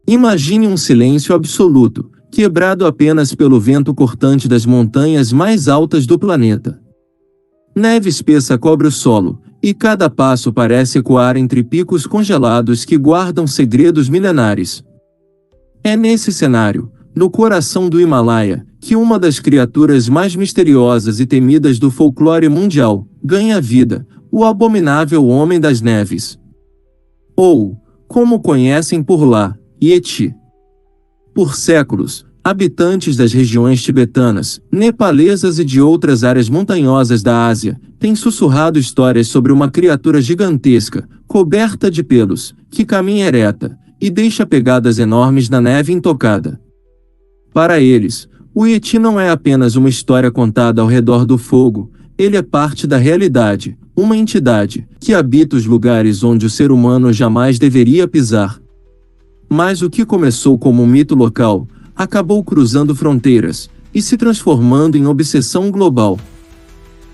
Imagine um silêncio absoluto, quebrado apenas pelo vento cortante das montanhas mais altas do planeta. Neve espessa cobre o solo, e cada passo parece ecoar entre picos congelados que guardam segredos milenares. É nesse cenário, no coração do Himalaia, que uma das criaturas mais misteriosas e temidas do folclore mundial ganha vida, o abominável Homem das Neves. Ou, como conhecem por lá, Yeti. Por séculos, habitantes das regiões tibetanas, nepalesas e de outras áreas montanhosas da Ásia, têm sussurrado histórias sobre uma criatura gigantesca, coberta de pelos, que caminha ereta, e deixa pegadas enormes na neve intocada. Para eles, o Yeti não é apenas uma história contada ao redor do fogo, ele é parte da realidade, uma entidade, que habita os lugares onde o ser humano jamais deveria pisar. Mas o que começou como um mito local, acabou cruzando fronteiras, e se transformando em obsessão global.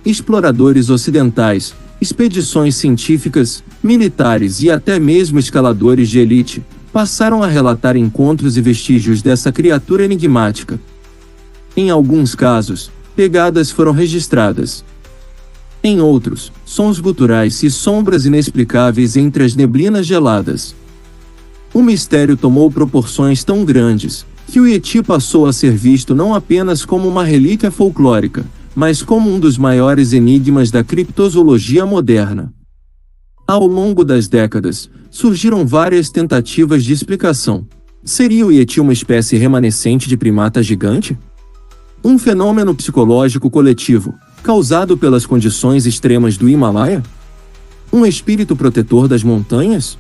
Exploradores ocidentais, expedições científicas, militares e até mesmo escaladores de elite, passaram a relatar encontros e vestígios dessa criatura enigmática. Em alguns casos, pegadas foram registradas. Em outros, sons guturais e sombras inexplicáveis entre as neblinas geladas. O mistério tomou proporções tão grandes, que o Yeti passou a ser visto não apenas como uma relíquia folclórica, mas como um dos maiores enigmas da criptozoologia moderna. Ao longo das décadas, surgiram várias tentativas de explicação. Seria o Yeti uma espécie remanescente de primata gigante? Um fenômeno psicológico coletivo, causado pelas condições extremas do Himalaia? Um espírito protetor das montanhas?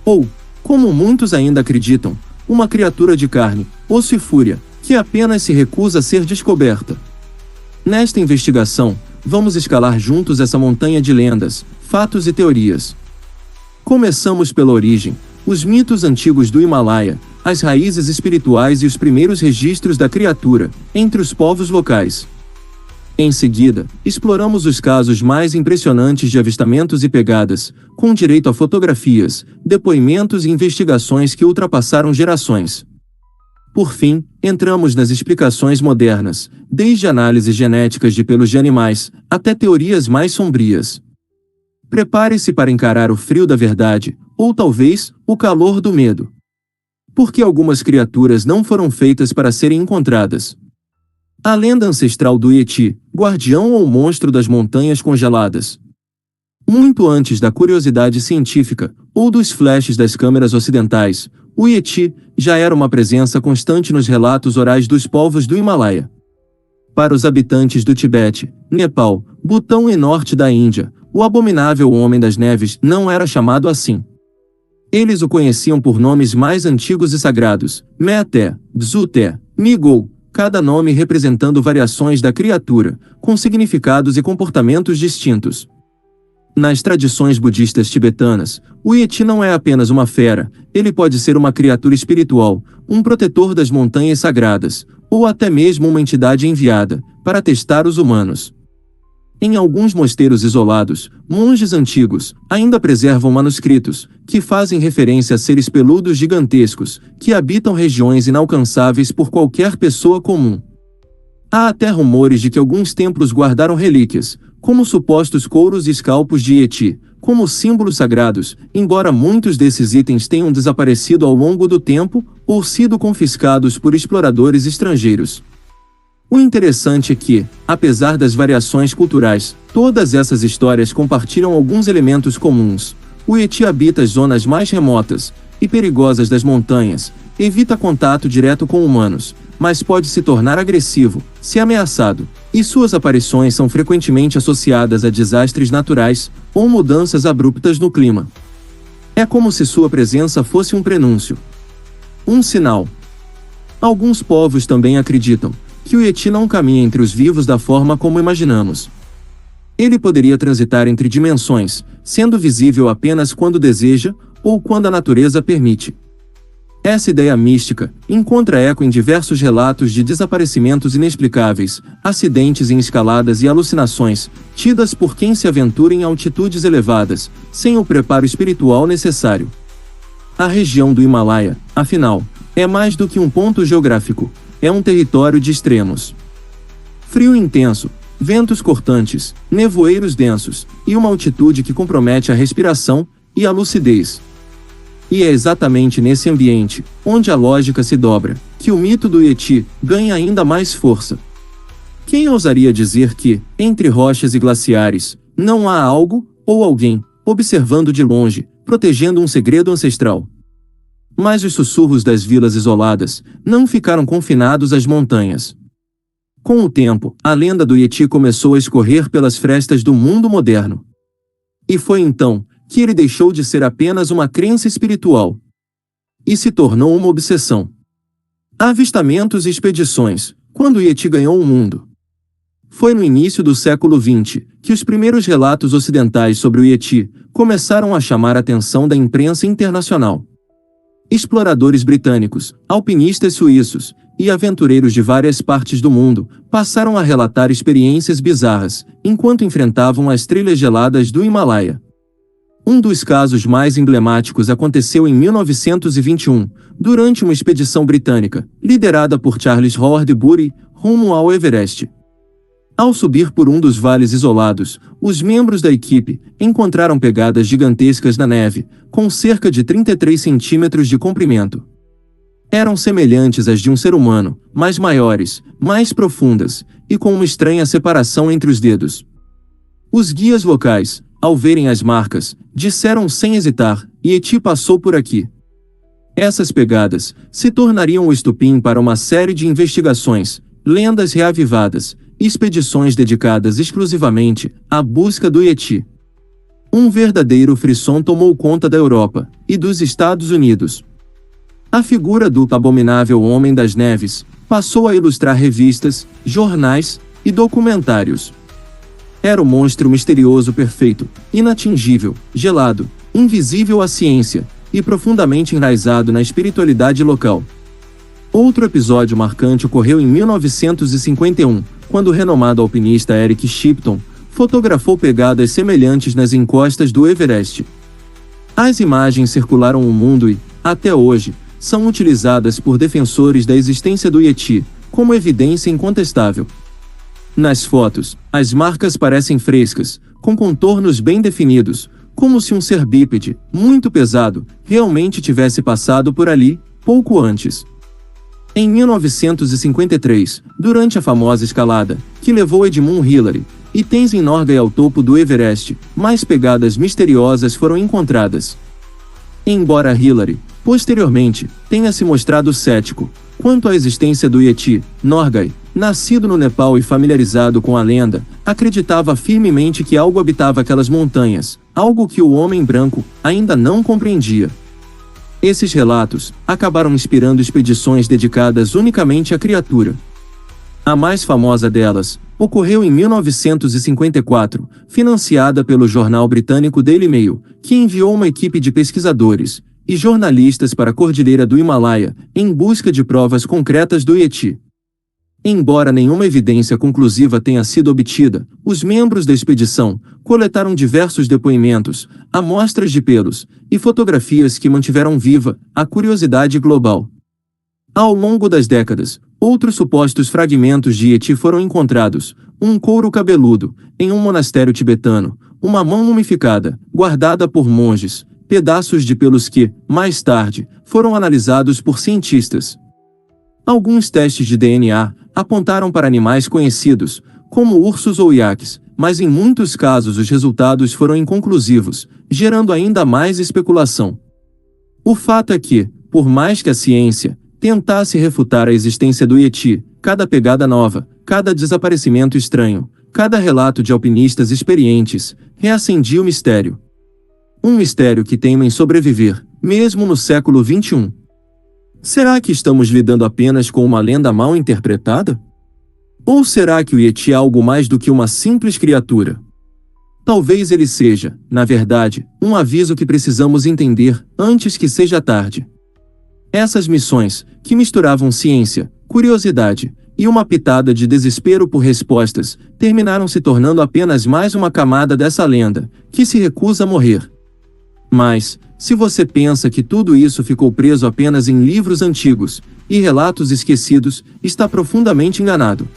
Ou, como muitos ainda acreditam, uma criatura de carne, osso e fúria, que apenas se recusa a ser descoberta? Nesta investigação, vamos escalar juntos essa montanha de lendas, fatos e teorias. Começamos pela origem, os mitos antigos do Himalaia, as raízes espirituais e os primeiros registros da criatura, entre os povos locais. Em seguida, exploramos os casos mais impressionantes de avistamentos e pegadas, com direito a fotografias, depoimentos e investigações que ultrapassaram gerações. Por fim, entramos nas explicações modernas, desde análises genéticas de pelos de animais, até teorias mais sombrias. Prepare-se para encarar o frio da verdade, ou talvez, o calor do medo. Porque algumas criaturas não foram feitas para serem encontradas. A lenda ancestral do Yeti, guardião ou monstro das montanhas congeladas. Muito antes da curiosidade científica, ou dos flashes das câmeras ocidentais, o Yeti já era uma presença constante nos relatos orais dos povos do Himalaia. Para os habitantes do Tibete, Nepal, Butão e norte da Índia, o abominável Homem das Neves não era chamado assim. Eles o conheciam por nomes mais antigos e sagrados, Meaté, Dzuté, Migol, cada nome representando variações da criatura, com significados e comportamentos distintos. Nas tradições budistas tibetanas, o Yeti não é apenas uma fera, ele pode ser uma criatura espiritual, um protetor das montanhas sagradas, ou até mesmo uma entidade enviada, para testar os humanos. Em alguns mosteiros isolados, monges antigos ainda preservam manuscritos, que fazem referência a seres peludos gigantescos, que habitam regiões inalcançáveis por qualquer pessoa comum. Há até rumores de que alguns templos guardaram relíquias, como supostos couros e escalpos de Yeti, como símbolos sagrados, embora muitos desses itens tenham desaparecido ao longo do tempo, ou sido confiscados por exploradores estrangeiros. O interessante é que, apesar das variações culturais, todas essas histórias compartilham alguns elementos comuns. O Yeti habita as zonas mais remotas e perigosas das montanhas, evita contato direto com humanos, mas pode se tornar agressivo, se ameaçado, e suas aparições são frequentemente associadas a desastres naturais ou mudanças abruptas no clima. É como se sua presença fosse um prenúncio. Um sinal. Alguns povos também acreditam que o Yeti não caminha entre os vivos da forma como imaginamos. Ele poderia transitar entre dimensões, sendo visível apenas quando deseja ou quando a natureza permite. Essa ideia mística encontra eco em diversos relatos de desaparecimentos inexplicáveis, acidentes em escaladas e alucinações, tidas por quem se aventura em altitudes elevadas, sem o preparo espiritual necessário. A região do Himalaia, afinal, é mais do que um ponto geográfico, é um território de extremos. Frio intenso, ventos cortantes, nevoeiros densos, e uma altitude que compromete a respiração e a lucidez. E é exatamente nesse ambiente, onde a lógica se dobra, que o mito do Yeti ganha ainda mais força. Quem ousaria dizer que, entre rochas e glaciares, não há algo, ou alguém, observando de longe, protegendo um segredo ancestral? Mas os sussurros das vilas isoladas não ficaram confinados às montanhas. Com o tempo, a lenda do Yeti começou a escorrer pelas frestas do mundo moderno. E foi então que ele deixou de ser apenas uma crença espiritual e se tornou uma obsessão. Avistamentos e expedições, quando o Yeti ganhou o mundo. Foi no início do século XX que os primeiros relatos ocidentais sobre o Yeti começaram a chamar a atenção da imprensa internacional. Exploradores britânicos, alpinistas suíços e aventureiros de várias partes do mundo passaram a relatar experiências bizarras enquanto enfrentavam as trilhas geladas do Himalaia. Um dos casos mais emblemáticos aconteceu em 1921, durante uma expedição britânica, liderada por Charles Hordebury, rumo ao Everest. Ao subir por um dos vales isolados, os membros da equipe encontraram pegadas gigantescas na neve, com cerca de 33 centímetros de comprimento. Eram semelhantes às de um ser humano, mas maiores, mais profundas, e com uma estranha separação entre os dedos. Os guias locais, ao verem as marcas, disseram sem hesitar: Yeti passou por aqui. Essas pegadas se tornariam o estopim para uma série de investigações, lendas reavivadas, expedições dedicadas exclusivamente à busca do Yeti. Um verdadeiro frisson tomou conta da Europa e dos Estados Unidos. A figura do abominável Homem das Neves passou a ilustrar revistas, jornais e documentários. Era o monstro misterioso perfeito, inatingível, gelado, invisível à ciência e profundamente enraizado na espiritualidade local. Outro episódio marcante ocorreu em 1951, quando o renomado alpinista Eric Shipton fotografou pegadas semelhantes nas encostas do Everest. As imagens circularam o mundo e, até hoje, são utilizadas por defensores da existência do Yeti como evidência incontestável. Nas fotos, as marcas parecem frescas, com contornos bem definidos, como se um ser bípede, muito pesado, realmente tivesse passado por ali, pouco antes. Em 1953, durante a famosa escalada, que levou Edmund Hillary e Tenzin Norgay ao topo do Everest, mais pegadas misteriosas foram encontradas. Embora Hillary, posteriormente, tenha se mostrado cético quanto à existência do Yeti, Norgay, nascido no Nepal e familiarizado com a lenda, acreditava firmemente que algo habitava aquelas montanhas, algo que o homem branco ainda não compreendia. Esses relatos acabaram inspirando expedições dedicadas unicamente à criatura. A mais famosa delas ocorreu em 1954, financiada pelo jornal britânico Daily Mail, que enviou uma equipe de pesquisadores e jornalistas para a Cordilheira do Himalaia em busca de provas concretas do Yeti. Embora nenhuma evidência conclusiva tenha sido obtida, os membros da expedição coletaram diversos depoimentos, amostras de pelos e fotografias que mantiveram viva a curiosidade global. Ao longo das décadas, outros supostos fragmentos de Yeti foram encontrados: um couro cabeludo, em um monastério tibetano, uma mão mumificada, guardada por monges, pedaços de pelos que, mais tarde, foram analisados por cientistas. Alguns testes de DNA apontaram para animais conhecidos, como ursos ou iaques, mas em muitos casos os resultados foram inconclusivos, gerando ainda mais especulação. O fato é que, por mais que a ciência tentasse refutar a existência do Yeti, cada pegada nova, cada desaparecimento estranho, cada relato de alpinistas experientes, reacendia o mistério. Um mistério que teima em sobreviver, mesmo no século XXI. Será que estamos lidando apenas com uma lenda mal interpretada? Ou será que o Yeti é algo mais do que uma simples criatura? Talvez ele seja, na verdade, um aviso que precisamos entender antes que seja tarde. Essas missões, que misturavam ciência, curiosidade e uma pitada de desespero por respostas, terminaram se tornando apenas mais uma camada dessa lenda, que se recusa a morrer. Mas, Se você pensa que tudo isso ficou preso apenas em livros antigos e relatos esquecidos, está profundamente enganado.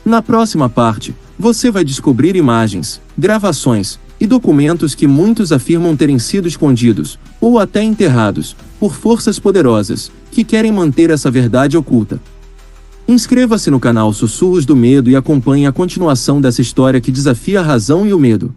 Na próxima parte, você vai descobrir imagens, gravações e documentos que muitos afirmam terem sido escondidos, ou até enterrados, por forças poderosas, que querem manter essa verdade oculta. Inscreva-se no canal Sussurros do Medo e acompanhe a continuação dessa história que desafia a razão e o medo.